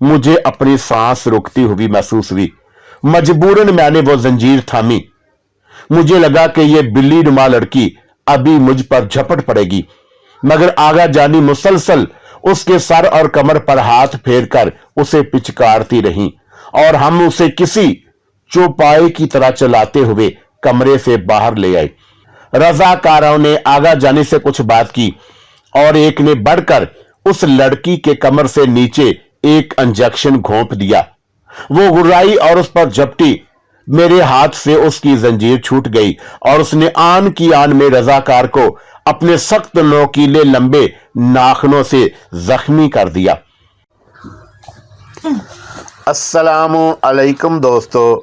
मुझे अपनी सांस रुकती हुई महसूस हुई। मजबूरन मैंने वो जंजीर थामी। मुझे लगा कि ये बिल्ली नुमा लड़की अभी मुझ पर झपट पड़ेगी, मगर आगा जानी मुसलसल उसके सर और कमर पर हाथ फेरकर उसे पिचकारती रही और हम उसे किसी चौपाई की तरह चलाते हुए कमरे से बाहर ले आए। रजाकारों ने आगा जानी से कुछ बात की और एक ने बढ़कर उस लड़की के कमर से नीचे एक इंजेक्शन घोंप दिया। वो गुर्राई और उस पर झपटी। मेरे हाथ से उसकी जंजीर छूट गई और उसने आन की आन में रजाकार को अपने सख्त नोकीले लंबे नाखनों से जख्मी कर दिया। अस्सलामु अलैकुम दोस्तों,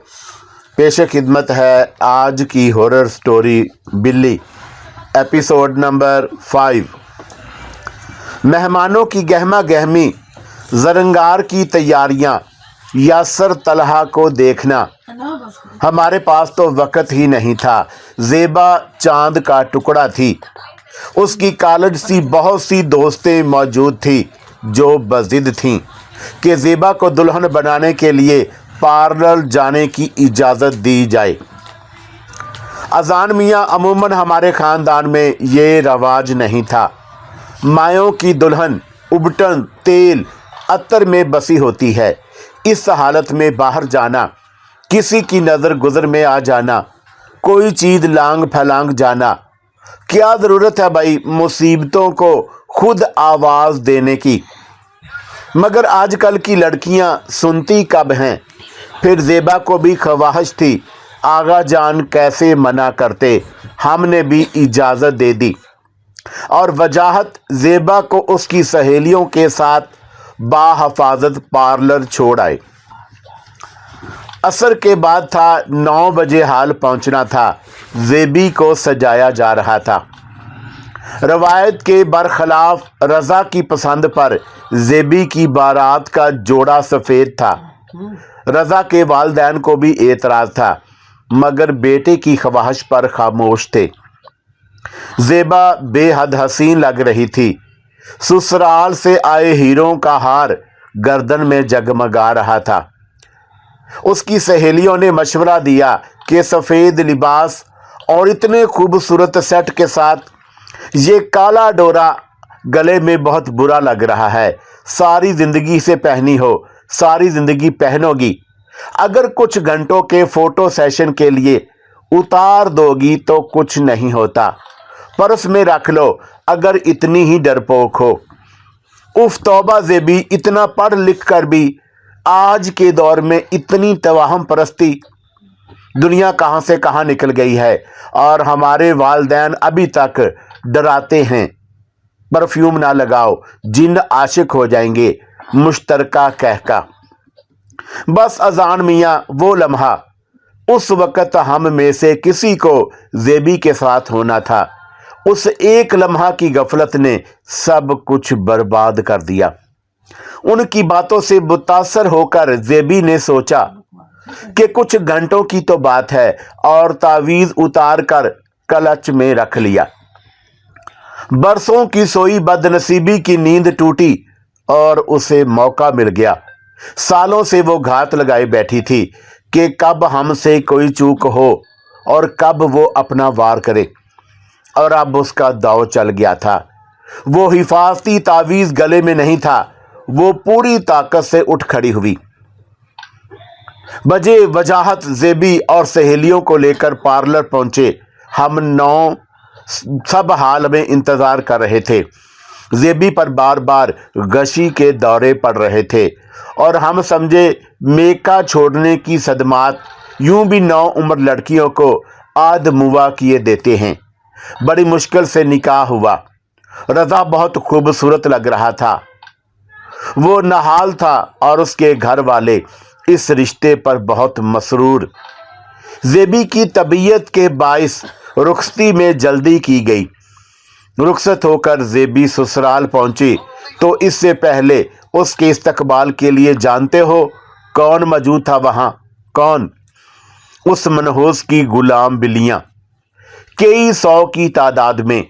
पेश खिदमत है आज की हॉरर स्टोरी बिल्ली, एपिसोड नंबर 5। मेहमानों की गहमा गहमी, ज़रंगार की तैयारियां, यासर तलहा को देखना। हमारे पास तो वक्त ही नहीं था। ज़ेबा चांद का टुकड़ा थी। उसकी कॉलेज सी बहुत सी दोस्तें मौजूद थी जो बज़िद थीं कि ज़ेबा को दुल्हन बनाने के लिए पार्लर जाने की इजाज़त दी जाए। अज़ान मियाँ अमूमन हमारे ख़ानदान में ये रवाज नहीं था। मायों की दुल्हन उबटन तेल अत्तर में बसी होती है। इस हालत में बाहर जाना, किसी की नज़र गुज़र में आ जाना, कोई चीज़ लांग फैलांग जाना, क्या ज़रूरत है भाई मुसीबतों को खुद आवाज़ देने की। मगर आजकल की लड़कियां सुनती कब हैं। फिर ज़ेबा को भी ख्वाहिश थी, आगा जान कैसे मना करते, हमने भी इजाज़त दे दी और वजाहत ज़ेबा को उसकी सहेलियों के साथ बाहफाजत पार्लर छोड़ आए। असर के बाद था, 9 बजे हाल पहुंचना था। ज़ेबी को सजाया जा रहा था। रवायत के बरखिलाफ रज़ा की पसंद पर ज़ेबी की बारात का जोड़ा सफ़ेद था। रज़ा के वालिदैन को भी एतराज़ था, मगर बेटे की ख्वाहिश पर खामोश थे। ज़ेबा बेहद हसीन लग रही थी। ससुराल से आए हीरों का हार गर्दन में जगमगा रहा था। उसकी सहेलियों ने मशवरा दिया कि सफ़ेद लिबास और इतने खूबसूरत सेट के साथ ये काला डोरा गले में बहुत बुरा लग रहा है। सारी ज़िंदगी से पहनी हो, सारी ज़िंदगी पहनोगी। अगर कुछ घंटों के फ़ोटो सेशन के लिए उतार दोगी तो कुछ नहीं होता। पर्स में रख लो अगर इतनी ही डरपोक हो। उफ तौबा ज़ेबी, इतना पढ़ लिख कर भी आज के दौर में इतनी तवाहम परस्ती। दुनिया कहाँ से कहाँ निकल गई है और हमारे वालिदैन अभी तक डराते हैं, परफ्यूम ना लगाओ, जिन आशिक हो जाएंगे, मुश्तरका कहका। बस अज़ान मियाँ वो लम्हा, उस वक़्त हम में से किसी को ज़ेबी के साथ होना था। उस एक लम्हा की गफलत ने सब कुछ बर्बाद कर दिया। उनकी बातों से मुतासर होकर ज़ेबी ने सोचा कि कुछ घंटों की तो बात है और तावीज़ उतार कर क्लच में रख लिया। बरसों की सोई बदनसीबी की नींद टूटी और उसे मौका मिल गया। सालों से वो घात लगाए बैठी थी कि कब हमसे कोई चूक हो और कब वो अपना वार करे, और अब उसका दाव चल गया था। वो हिफाजती तावीज़ गले में नहीं था। वो पूरी ताकत से उठ खड़ी हुई। बजे वजाहत ज़ेबी और सहेलियों को लेकर पार्लर पहुंचे। हम 9 सब हाल में इंतज़ार कर रहे थे। ज़ेबी पर बार बार गशी के दौरे पड़ रहे थे और हम समझे मेका छोड़ने की सदमात यूं भी 9 उम्र लड़कियों को आदमुआ किए देते हैं। बड़ी मुश्किल से निकाह हुआ। रज़ा बहुत खूबसूरत लग रहा था। वो नहाल था और उसके घर वाले इस रिश्ते पर बहुत मसरूर। ज़ेबी की तबीयत के बाइस रुखसती में जल्दी की गई। रुखसत होकर ज़ेबी ससुराल पहुंची तो इससे पहले उसके इस्तकबाल के लिए जानते हो कौन मौजूद था वहाँ? कौन? उस मनहूस की गुलाम बिल्लियाँ, कई 100 की तादाद में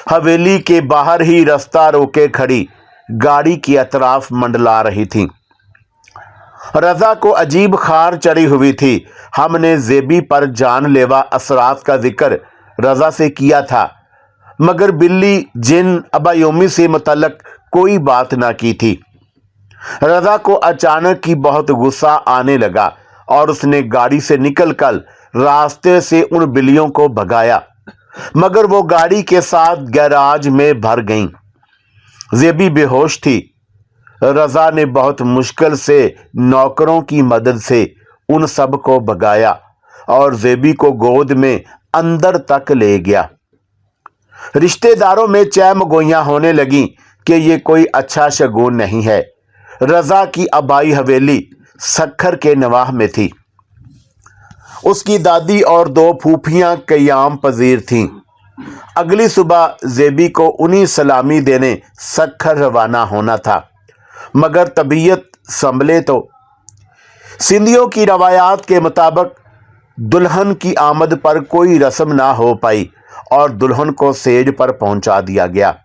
हवेली के बाहर ही रास्ता रोके खड़ी गाड़ी की अतराफ मंडला रही थीं। रजा को अजीब खार चढ़ी हुई थी। हमने जेबी पर जानलेवा असरात का जिक्र रजा से किया था, मगर बिल्ली जिन अबायोमी से मुतल्लक कोई बात ना की थी। रजा को अचानक ही बहुत गुस्सा आने लगा और उसने गाड़ी से निकलकर रास्ते से उन बिल्लियों को भगाया, मगर वो गाड़ी के साथ गैराज में भर गईं। जेबी बेहोश थी। रजा ने बहुत मुश्किल से नौकरों की मदद से उन सब को भगाया और जेबी को गोद में अंदर तक ले गया। रिश्तेदारों में चहमगोइयां होने लगी कि ये कोई अच्छा शगुन नहीं है। रजा की आबाई हवेली सक्खर के नवाह में थी। उसकी दादी और 2 फूफियां कयाम पजीर थीं। अगली सुबह जेबी को उन्हीं सलामी देने सक्खर रवाना होना था, मगर तबीयत संभले तो। सिंधियों की रवायात के मुताबिक दुल्हन की आमद पर कोई रस्म ना हो पाई और दुल्हन को सेज पर पहुंचा दिया गया।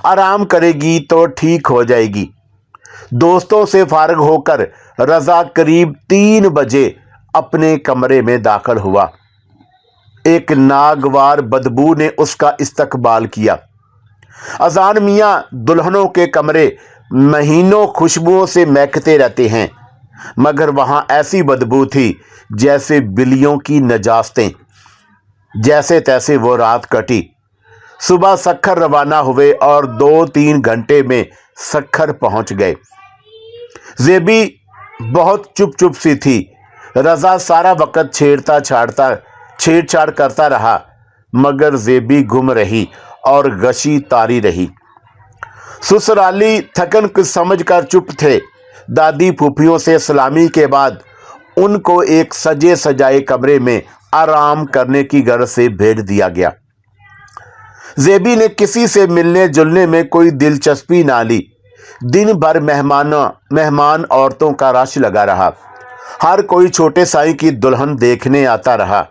आराम करेगी तो ठीक हो जाएगी। दोस्तों से फारग होकर रजा करीब 3 बजे अपने कमरे में दाखिल हुआ। एक नागवार बदबू ने उसका इस्तकबाल किया। अजान मियाँ दुल्हनों के कमरे महीनों खुशबुओं से महकते रहते हैं, मगर वहाँ ऐसी बदबू थी जैसे बिल्लियों की नजास्तें। जैसे तैसे वो रात कटी। सुबह सक्खर रवाना हुए और 2-3 घंटे में सक्खर पहुंच गए। जेबी बहुत चुप चुप सी थी। रजा सारा वक्त छेड़छाड़ करता रहा, मगर जेबी गुम रही और गशी तारी रही। ससुराली थकन कुछ समझ कर चुप थे। दादी फूफियों से सलामी के बाद उनको एक सजे सजाए कमरे में आराम करने की गर्ज से भेज दिया गया। जेबी ने किसी से मिलने जुलने में कोई दिलचस्पी ना ली। दिन भर मेहमान औरतों का रश लगा रहा। हर कोई छोटे साईं की दुल्हन देखने आता रहा।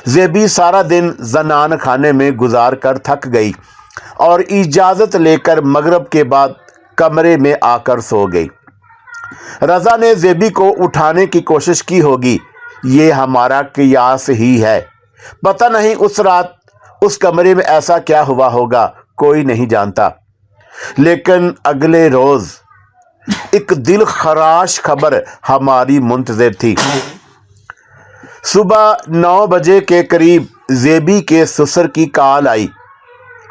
जेबी सारा दिन जनान खाने में गुजार कर थक गई और इजाज़त लेकर मगरिब के बाद कमरे में आकर सो गई। रजा ने जेबी को उठाने की कोशिश की होगी, ये हमारा कियास ही है। पता नहीं उस रात उस कमरे में ऐसा क्या हुआ होगा, कोई नहीं जानता। लेकिन अगले रोज एक दिल खराश खबर हमारी मुंतज़िर थी। सुबह 9 बजे के करीब जेबी के ससुर की कॉल आई।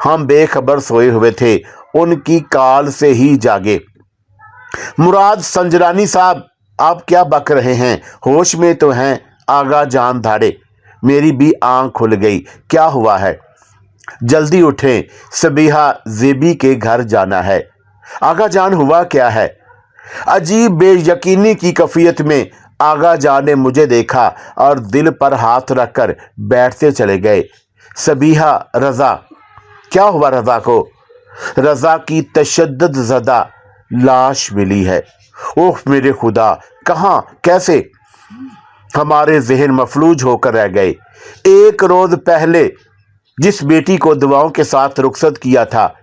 हम बेखबर सोए हुए थे, उनकी कॉल से ही जागे। मुराद संजरानी साहब, आप क्या बक रहे हैं? होश में तो हैं? आगा जान धाड़े। मेरी भी आंख खुल गई। क्या हुआ है? जल्दी उठें, सबीहा जेबी के घर जाना है। आगा जान, हुआ क्या है? अजीब बेयकीनी की कैफियत में आगा जान ने मुझे देखा और दिल पर हाथ रखकर बैठते चले गए। सबीहा, रजा। क्या हुआ रजा को? रजा की तशद्दुद ज़दा लाश मिली है। ओह मेरे खुदा, कहाँ, कैसे? हमारे जहन मफलूज होकर रह गए। एक रोज पहले जिस बेटी को दुआओं के साथ रुखसत किया था,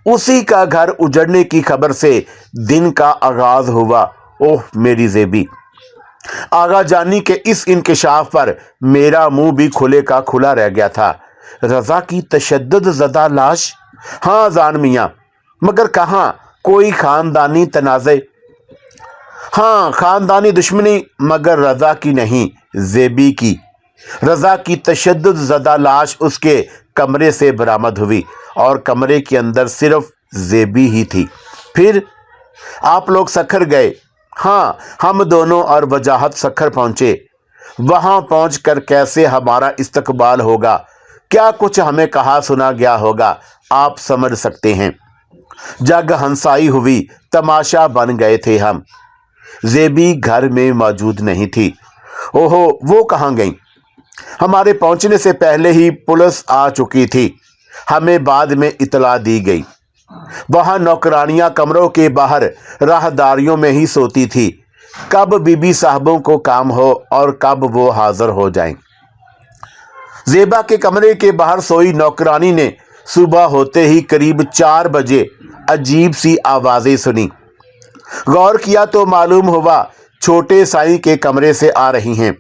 उसी का घर उजड़ने की खबर से दिन का आगाज हुआ। ओह मेरी जेबी। आगा जानी के इस इंकशाफ पर मेरा मुंह भी खुले का खुला रह गया था। रजा की तशद्दुद ज़दा लाश? हाँ जान मियाँ, मगर कहाँ? कोई खानदानी तनाज़े? हाँ, खानदानी दुश्मनी, मगर रजा की नहीं, जेबी की। रजा की तशद्दुद ज़दा लाश उसके कमरे से बरामद हुई और कमरे के अंदर सिर्फ जेबी ही थी। फिर आप लोग सक्खर गए? हाँ, हम दोनों और वजाहत सक्खर पहुंचे। वहां पहुंचकर कैसे हमारा इस्तकबाल होगा, क्या कुछ हमें कहा सुना गया होगा, आप समझ सकते हैं। जग हंसाई हुई, तमाशा बन गए थे हम। जेबी घर में मौजूद नहीं थी। ओहो, वो कहाँ गई? हमारे पहुंचने से पहले ही पुलिस आ चुकी थी। हमें बाद में इतला दी गई। वहां नौकरानियां कमरों के बाहर राहदारियों में ही सोती थी, कब बीबी साहबों को काम हो और कब वो हाजिर हो जाएं। जेबा के कमरे के बाहर सोई नौकरानी ने सुबह होते ही करीब 4 बजे अजीब सी आवाज़ें सुनी। गौर किया तो मालूम हुआ छोटे साईं के कमरे से आ रही हैं।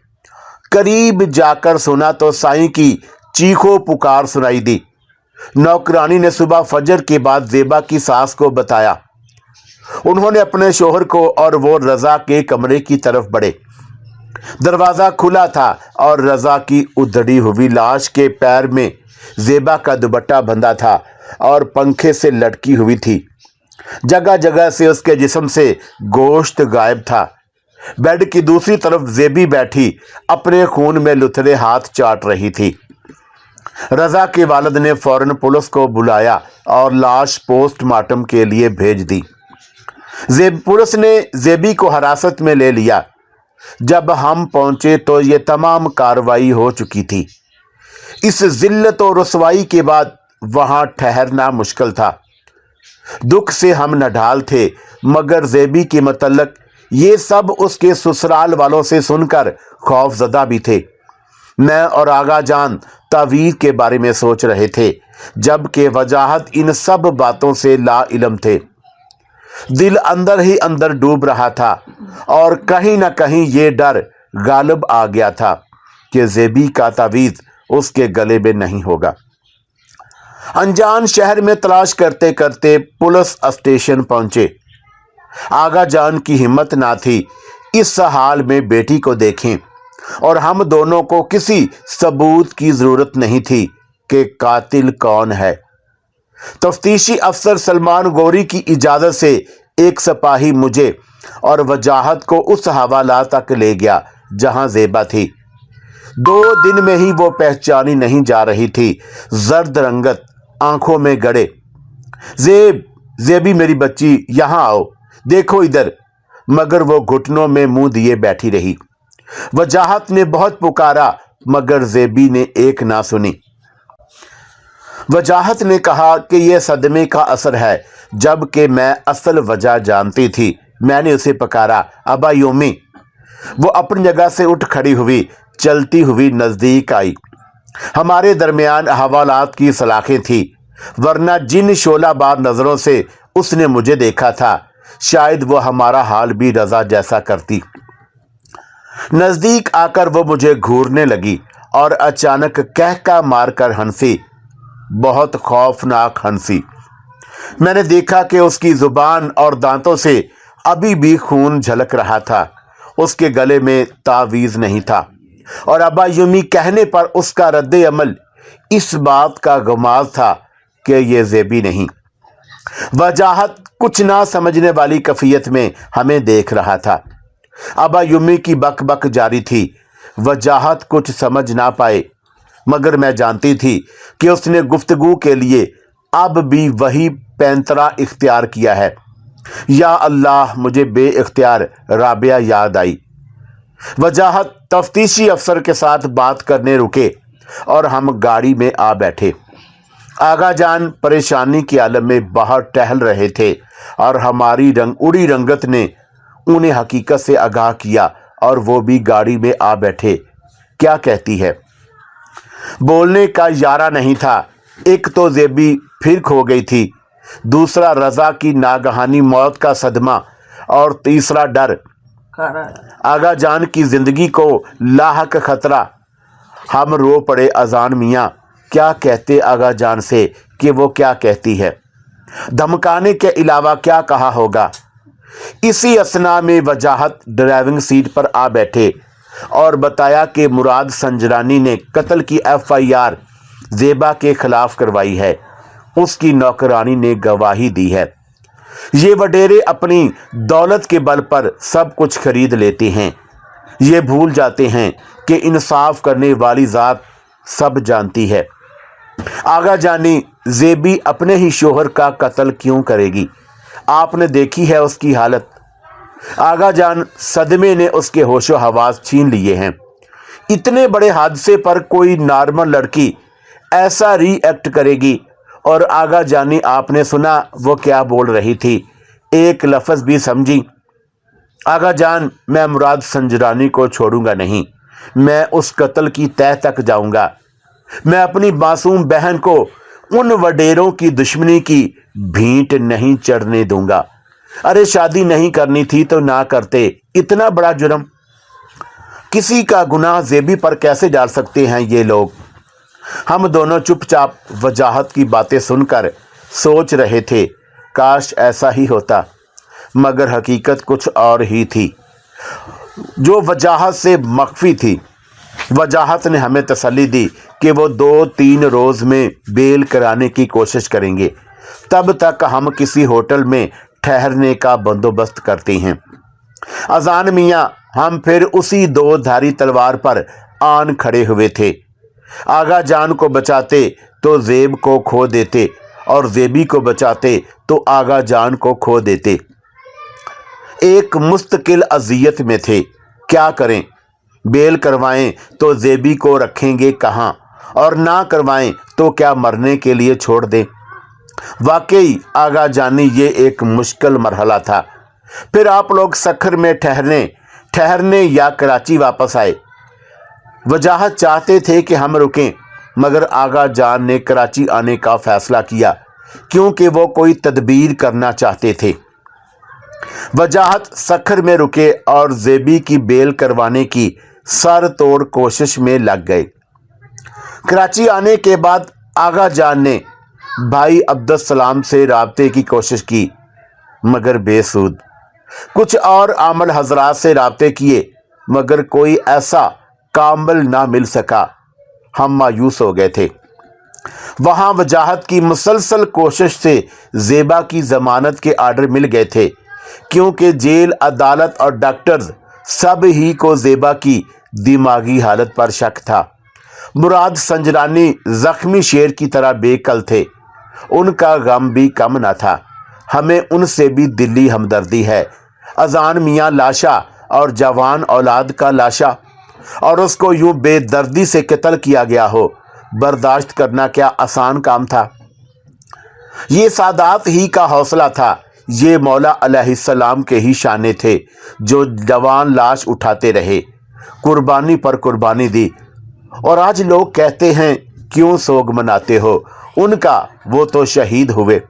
करीब जाकर सुना तो साईं की चीखों पुकार सुनाई दी। नौकरानी ने सुबह फजर के बाद ज़ेबा की सास को बताया। उन्होंने अपने शोहर को और वो रज़ा के कमरे की तरफ बढ़े। दरवाज़ा खुला था और रज़ा की उधड़ी हुई लाश के पैर में ज़ेबा का दुपट्टा बंधा था और पंखे से लटकी हुई थी। जगह जगह से उसके जिस्म से गोश्त गायब था। बेड की दूसरी तरफ ज़ेबी बैठी अपने खून में लुथरे हाथ चाट रही थी। रज़ा के वालिद ने फौरन पुलिस को बुलाया और लाश पोस्टमार्टम के लिए भेज दी। पुलिस ने ज़ेबी को हिरासत में ले लिया। जब हम पहुंचे तो ये तमाम कार्रवाई हो चुकी थी। इस जिल्लत और रुसवाई के बाद वहां ठहरना मुश्किल था। दुख से हम नढाल थे, मगर ज़ेबी के मतलब ये सब उसके ससुराल वालों से सुनकर खौफजदा भी थे। मैं और आगा जान तावीज़ के बारे में सोच रहे थे, जबकि वजाहत इन सब बातों से ला इल्म थे। दिल अंदर ही अंदर डूब रहा था और कहीं ना कहीं ये डर गालिब आ गया था कि ज़ेबी का तावीज़ उसके गले में नहीं होगा। अनजान शहर में तलाश करते करते पुलिस स्टेशन पहुंचे। आगा जान की हिम्मत ना थी इस हाल में बेटी को देखें, और हम दोनों को किसी सबूत की ज़रूरत नहीं थी कि कातिल कौन है। तफ्तीशी अफसर सलमान गौरी की इजाज़त से एक सिपाही मुझे और वजाहत को उस हवाला तक ले गया जहां ज़ेबा थी। 2 दिन में ही वो पहचानी नहीं जा रही थी। जर्द रंगत, आंखों में गड़े। ज़ेबी मेरी बच्ची, यहाँ आओ, देखो इधर। मगर वो घुटनों में मुंह दिए बैठी रही। वजाहत ने बहुत पुकारा, मगर ज़ेबी ने एक ना सुनी। वजाहत ने कहा कि यह सदमे का असर है, जबकि मैं असल वजह जानती थी। मैंने उसे पुकारा, अबा योमी। वो अपनी जगह से उठ खड़ी हुई, चलती हुई नज़दीक आई। हमारे दरमियान हवालात की सलाखें थी, वरना जिन शोलाबार नज़रों से उसने मुझे देखा था, शायद वो हमारा हाल भी रज़ा जैसा करती। नज़दीक आकर वो मुझे घूरने लगी और अचानक कहका मारकर हंसी, बहुत खौफनाक हंसी। मैंने देखा कि उसकी ज़ुबान और दांतों से अभी भी खून झलक रहा था। उसके गले में तावीज़ नहीं था और अबा यूमी कहने पर उसका रद्द अमल इस बात का गुमाज था कि ये ज़ेबी नहीं। वजाहत कुछ ना समझने वाली कैफियत में हमें देख रहा था। अबा यूमी की बकबक जारी थी। वजाहत कुछ समझ ना पाए, मगर मैं जानती थी कि उसने गुफ्तगू के लिए अब भी वही पैंतरा इख्तियार किया है। या अल्लाह, मुझे बेइख्तियार राबिया याद आई। वजाहत तफ्तीशी अफसर के साथ बात करने रुके और हम गाड़ी में आ बैठे। आगा जान परेशानी के आलम में बाहर टहल रहे थे और हमारी उड़ी रंगत ने उन्हें हकीकत से आगाह किया और वो भी गाड़ी में आ बैठे। क्या कहती है? बोलने का यारा नहीं था। एक तो ज़ेबी फिर खो गई थी, दूसरा रज़ा की नागहानी मौत का सदमा, और तीसरा डर आगा जान की ज़िंदगी को लाहक खतरा। हम रो पड़े। अजान मियाँ क्या कहते आगा जान से कि वो क्या कहती है? धमकाने के अलावा क्या कहा होगा? इसी असना में वजाहत ड्राइविंग सीट पर आ बैठे और बताया कि मुराद संजरानी ने कत्ल की FIR ज़ेबा के खिलाफ करवाई है। उसकी नौकरानी ने गवाही दी है। ये वडेरे अपनी दौलत के बल पर सब कुछ खरीद लेते हैं। ये भूल जाते हैं कि इंसाफ करने वाली ज़ात सब जानती है। आगा जानी, ज़ेबी अपने ही शोहर का कत्ल क्यों करेगी? आपने देखी है उसकी हालत। आगा जान, सदमे ने उसके होशो हवास छीन लिए हैं। इतने बड़े हादसे पर कोई नॉर्मल लड़की ऐसा रिएक्ट करेगी? और आगा जानी, आपने सुना वो क्या बोल रही थी? एक लफ्ज़ भी समझी? आगा जान, मैं मुराद संजरानी को छोड़ूंगा नहीं। मैं उस कत्ल की तह तक जाऊंगा। मैं अपनी मासूम बहन को उन वडेरों की दुश्मनी की भींट नहीं चढ़ने दूंगा। अरे शादी नहीं करनी थी तो ना करते, इतना बड़ा जुर्म। किसी का गुनाह ज़ेबी पर कैसे डाल सकते हैं ये लोग। हम दोनों चुपचाप वजाहत की बातें सुनकर सोच रहे थे, काश ऐसा ही होता, मगर हकीकत कुछ और ही थी जो वजाहत से मख्फी थी। वजाहत ने हमें तसल्ली दी कि वो 2-3 रोज़ में बेल कराने की कोशिश करेंगे, तब तक हम किसी होटल में ठहरने का बंदोबस्त करते हैं। अजान मियाँ हम फिर उसी 2 धारी तलवार पर आन खड़े हुए थे। आगा जान को बचाते तो ज़ेब को खो देते और ज़ेबी को बचाते तो आगा जान को खो देते। एक मुस्तकिल अज़ियत में थे, क्या करें। बेल करवाएं तो ज़ेबी को रखेंगे कहाँ, और ना करवाएं तो क्या मरने के लिए छोड़ दें। वाकई आगा जानी ये एक मुश्किल मरहला था। फिर आप लोग सखर में ठहरने या कराची वापस आए। वजाहत चाहते थे कि हम रुकें, मगर आगा जान ने कराची आने का फ़ैसला किया क्योंकि वो कोई तदबीर करना चाहते थे। वजाहत सखर में रुके और ज़ेबी की बेल करवाने की सर तोड़ कोशिश में लग गए। कराची आने के बाद आगा जान ने भाई अब्दुस्सलाम से राब्ते की कोशिश की, मगर बेसूद। कुछ और आमल हजरात से राब्ते किए, मगर कोई ऐसा कामिल ना मिल सका। हम मायूस हो गए थे। वहाँ वजाहत की मुसलसल कोशिश से ज़ेबा की ज़मानत के आर्डर मिल गए थे, क्योंकि जेल, अदालत और डॉक्टर्स सब ही को ज़ेबा की दिमागी हालत पर शक था। मुराद संजरानी ज़ख्मी शेर की तरह बेकल थे, उनका गम भी कम न था। हमें उनसे भी दिली हमदर्दी है। अजान मियाँ लाशा और जवान औलाद का लाशा, और उसको यूं बेदर्दी से कत्ल किया गया हो, बर्दाश्त करना क्या आसान काम था। ये सादात ही का हौसला था, ये मौला अलैहिस्सलाम के ही शाने थे जो जवान लाश उठाते रहे, कुर्बानी पर कुर्बानी दी। और आज लोग कहते हैं क्यों सोग मनाते हो उनका, वो तो शहीद हुए।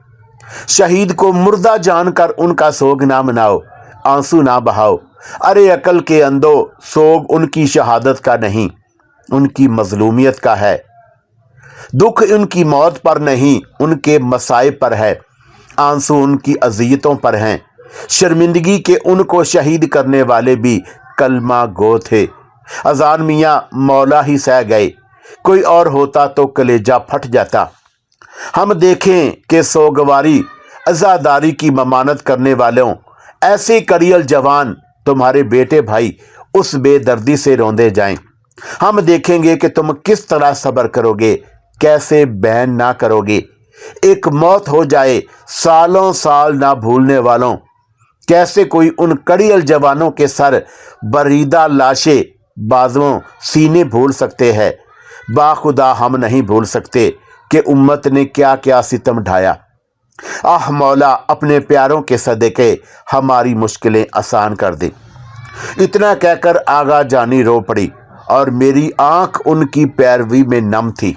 शहीद को मुर्दा जानकर उनका सोग ना मनाओ, आंसू ना बहाओ। अरे अकल के अंधो, सोग उनकी शहादत का नहीं, उनकी मजलूमियत का है। दुख उनकी मौत पर नहीं, उनके मसाइब पर है। आंसू उनकी अज़ियतों पर हैं। शर्मिंदगी के उनको शहीद करने वाले भी कलमा गो थे। अजान मियाँ मौला ही सह गए, कोई और होता तो कलेजा फट जाता। हम देखें कि सोगवारी अज़ादारी की ममानत करने वालों, ऐसे करियल जवान तुम्हारे बेटे भाई उस बेदर्दी से रोंदे जाएं। हम देखेंगे कि तुम किस तरह सब्र करोगे, कैसे बैन ना करोगे। एक मौत हो जाए सालों साल ना भूलने वालों, कैसे कोई उन कड़ियल जवानों के सर बरीदा लाशें बाजुओं सीने भूल सकते हैं। बाखुदा हम नहीं भूल सकते कि उम्मत ने क्या क्या सितम ढाया। आह मौला, अपने प्यारों के सदके हमारी मुश्किलें आसान कर दे। इतना कहकर आगा जानी रो पड़ी और मेरी आंख उनकी पैरवी में नम थी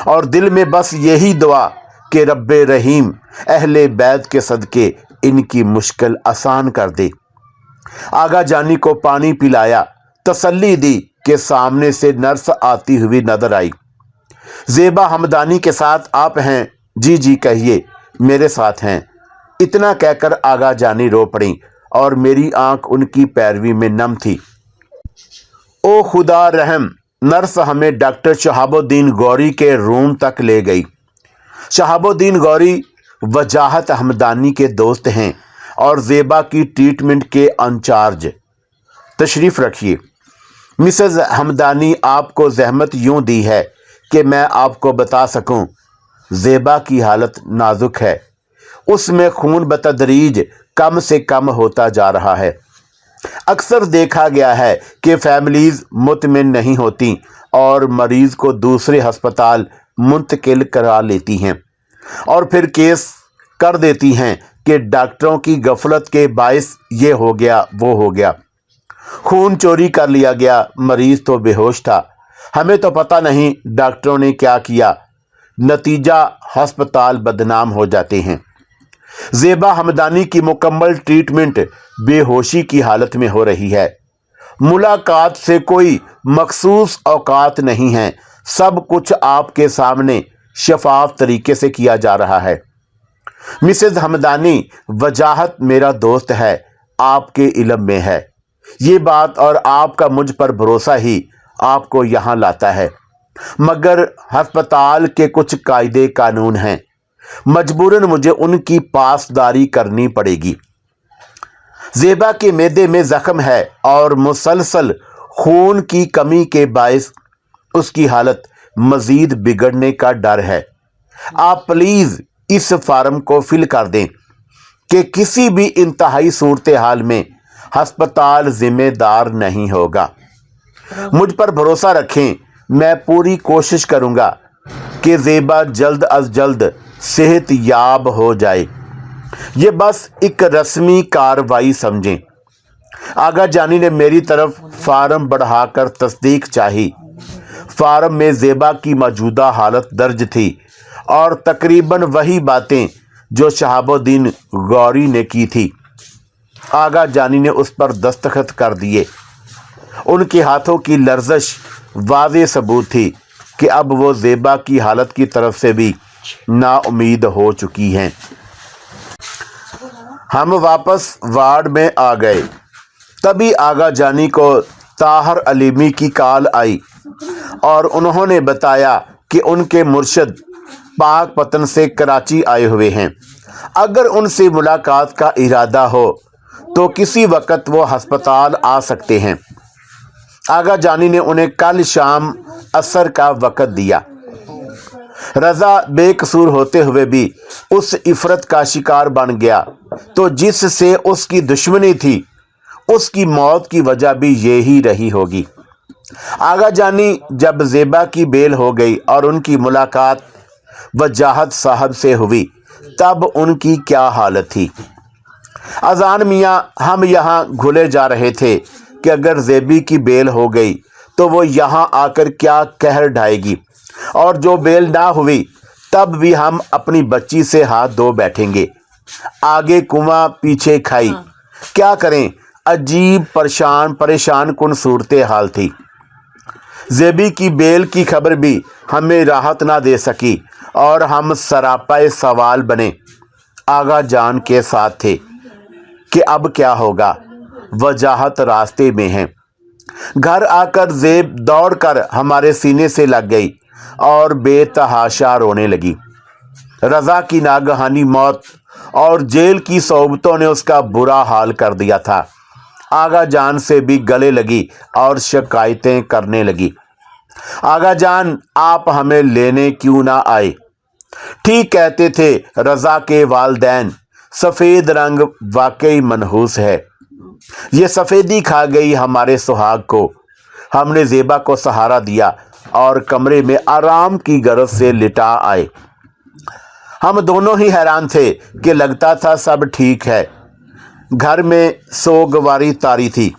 और दिल में बस यही दुआ कि रब्बे रहीम अहले बैत के सदके इनकी मुश्किल आसान कर दे। आगा जानी को पानी पिलाया, तसल्ली दी कि सामने से नर्स आती हुई नजर आई। ज़ेबा हमदानी के साथ आप हैं? जी जी कहिए, मेरे साथ हैं। इतना कहकर आगा जानी रो पड़ी और मेरी आंख उनकी पैरवी में नम थी। ओ खुदा रहम, नर्स हमें डॉक्टर शहाबुद्दीन गौरी के रूम तक ले गई। शहाबुद्दीन गौरी वजाहत हमदानी के दोस्त हैं और ज़ेबा की ट्रीटमेंट के इंचार्ज। तशरीफ़ रखिए। मिसेज़ हमदानी आपको जहमत यूं दी है कि मैं आपको बता सकूं, ज़ेबा की हालत नाजुक है। उसमें खून बतदरीज कम से कम होता जा रहा है। अक्सर देखा गया है कि फैमिलीज़ मुतमिन नहीं होती और मरीज़ को दूसरे अस्पताल मुंतकिल करा लेती हैं और फिर केस कर देती हैं कि डॉक्टरों की गफलत के बायस ये हो गया वो हो गया, खून चोरी कर लिया गया, मरीज़ तो बेहोश था, हमें तो पता नहीं डॉक्टरों ने क्या किया। नतीजा अस्पताल बदनाम हो जाते हैं। ज़ेबा हमदानी की मुकम्मल ट्रीटमेंट बेहोशी की हालत में हो रही है। मुलाकात से कोई मखसूस औकात नहीं है, सब कुछ आपके सामने शफाफ तरीके से किया जा रहा है। मिसेज हमदानी, वजाहत मेरा दोस्त है, आपके इल्म में है। ये बात और आपका मुझ पर भरोसा ही आपको यहाँ लाता है, मगर हस्पताल के कुछ कायदे कानून हैं, मजबूरन मुझे उनकी पासदारी करनी पड़ेगी। ज़ेबा के मैदे में ज़ख्म है और मुसलसल खून की कमी के बायस उसकी हालत मज़ीद बिगड़ने का डर है। आप प्लीज़ इस फार्म को फिल कर दें कि किसी भी इंतहाई सूरत हाल में हस्पताल जिम्मेदार नहीं होगा। मुझ पर भरोसा रखें, मैं पूरी कोशिश करूंगा कि ज़ेबा जल्द अज जल्द सेहत याब हो जाए। ये बस एक रस्मी कार्रवाई समझें। आगा जानी ने मेरी तरफ फार्म बढ़ाकर तस्दीक चाही। फार्म में ज़ेबा की मौजूदा हालत दर्ज थी और तकरीबन वही बातें जो शहाबुद्दीन गौरी ने की थी। आगा जानी ने उस पर दस्तखत कर दिए। उनके हाथों की लर्जिश वाज़ेह सबूत थी कि अब वो ज़ेबा की हालत की तरफ से भी नाउमीद हो चुकी हैं। हम वापस वार्ड में आ गए। तभी आगा जानी को ताहर अलीमी की कॉल आई और उन्होंने बताया कि उनके मुर्शद पाकपतन से कराची आए हुए हैं। अगर उनसे मुलाकात का इरादा हो तो किसी वक्त वो हस्पताल आ सकते हैं। आगा जानी ने उन्हें कल शाम असर का वक़्त दिया। रज़ा बेकसूर होते हुए भी उस इफ़रत का शिकार बन गया, तो जिससे उसकी दुश्मनी थी उसकी मौत की वजह भी यही रही होगी। आगा जानी जब ज़ेबा की बेल हो गई और उनकी मुलाकात वजाहत साहब से हुई, तब उनकी क्या हालत थी। अजान मियाँ, हम यहाँ घुले जा रहे थे कि अगर ज़ेबी की बेल हो गई तो वो यहाँ आकर क्या कहर ढाएगी, और जो बेल ना हुई तब भी हम अपनी बच्ची से हाथ धो बैठेंगे। आगे कुआं पीछे खाई। क्या करें, अजीब परेशान कुन सूरत हाल थी। ज़ेबी की बेल की खबर भी हमें राहत ना दे सकी और हम सरापाए सवाल बने। आगा जान के साथ थे कि अब क्या होगा। वजाहत रास्ते में है। घर आकर ज़ेब दौड़कर हमारे सीने से लग गई और बेतहाशा रोने लगी। रज़ा की नागहानी मौत और जेल की सोबतों ने उसका बुरा हाल कर दिया था। आगा जान से भी गले लगी और शिकायतें करने लगी। आगा जान, आप हमें लेने क्यों ना आए? ठीक कहते थे रज़ा के वालदैन, सफ़ेद रंग वाकई मनहूस है। ये सफ़ेदी खा गई हमारे सुहाग को। हमने ज़ेबा को सहारा दिया और कमरे में आराम की गरज से लिटा आए। हम दोनों ही हैरान थे कि लगता था सब ठीक है। घर में सोगवारी तारी थी,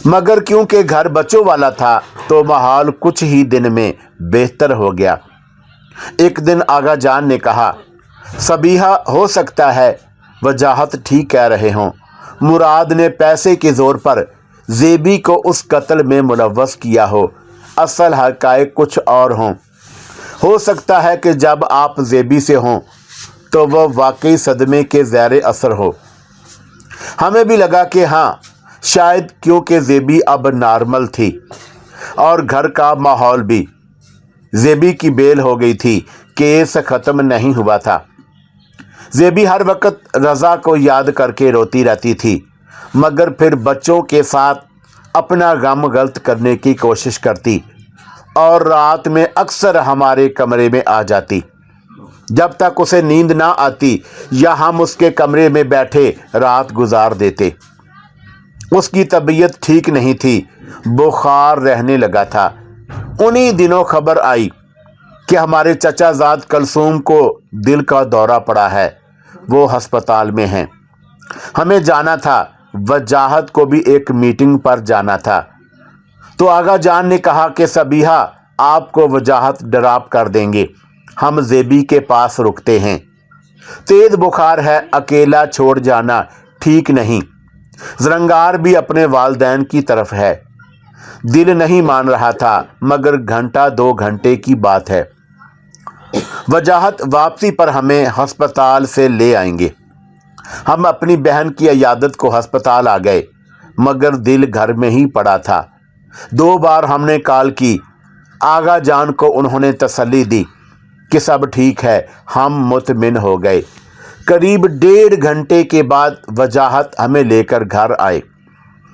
मगर क्योंकि घर बच्चों वाला था तो माहौल कुछ ही दिन में बेहतर हो गया। एक दिन आगा जान ने कहा, सबीहा, हो सकता है वजाहत ठीक कह रहे हों। मुराद ने पैसे के ज़ोर पर ज़ेबी को उस कत्ल में मुलव्वस किया हो। असल हक़ाइक़ कुछ और हों। हो सकता है कि जब आप ज़ेबी से हों तो वह वाकई सदमे के ज़ैर असर हो। हमें भी लगा कि हाँ, शायद क्योंकि ज़ेबी अब नॉर्मल थी और घर का माहौल भी। ज़ेबी की बेल हो गई थी, केस ख़त्म नहीं हुआ था। ज़ेबी हर वक्त रज़ा को याद करके रोती रहती थी, मगर फिर बच्चों के साथ अपना गम गलत करने की कोशिश करती और रात में अक्सर हमारे कमरे में आ जाती। जब तक उसे नींद ना आती या हम उसके कमरे में बैठे रात गुजार देते। उसकी तबीयत ठीक नहीं थी, बुखार रहने लगा था। उन्हीं दिनों खबर आई कि हमारे चचाजाद कलसूम को दिल का दौरा पड़ा है, वो अस्पताल में हैं। हमें जाना था, वजाहत को भी एक मीटिंग पर जाना था। तो आगा जान ने कहा कि सबीहा, आपको वजाहत ड्रॉप कर देंगे, हम ज़ेबी के पास रुकते हैं। तेज बुखार है, अकेला छोड़ जाना ठीक नहीं। ज़रंगार भी अपने वालिदैन की तरफ है। दिल नहीं मान रहा था, मगर घंटा 2 घंटे की बात है। वजाहत वापसी पर हमें हस्पताल से ले आएंगे। हम अपनी बहन की इयादत को हस्पताल आ गए, मगर दिल घर में ही पड़ा था। 2 बार हमने कॉल की। आगा जान को उन्होंने तसल्ली दी कि सब ठीक है। हम मुतमिन हो गए। करीब 1.5 घंटे के बाद वजाहत हमें लेकर घर आए।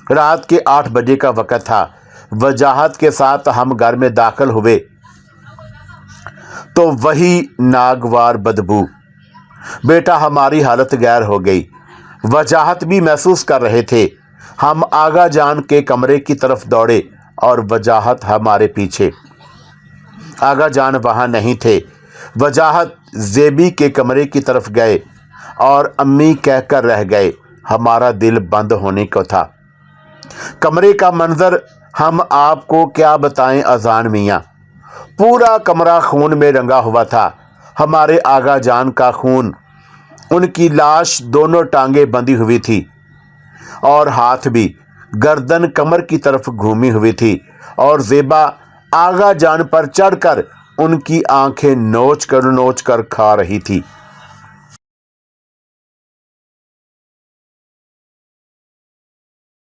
रात के 8 बजे का वक़्त था। वजाहत के साथ हम घर में दाखिल हुए तो वही नागवार बदबू। बेटा, हमारी हालत गैर हो गई। वजाहत भी महसूस कर रहे थे। हम आगा जान के कमरे की तरफ दौड़े और वजाहत हमारे पीछे। आगा जान वहाँ नहीं थे। वजाहत ज़ेबी के कमरे की तरफ गए और अम्मी कहकर रह गए। हमारा दिल बंद होने को था। कमरे का मंजर हम आपको क्या बताएं अजान मियाँ। पूरा कमरा खून में रंगा हुआ था। हमारे आगा जान का खून, उनकी लाश, दोनों टांगें बंधी हुई थी और हाथ भी। गर्दन कमर की तरफ घूमी हुई थी और ज़ेबा आगा जान पर चढ़कर उनकी आंखें नोच कर खा रही थी।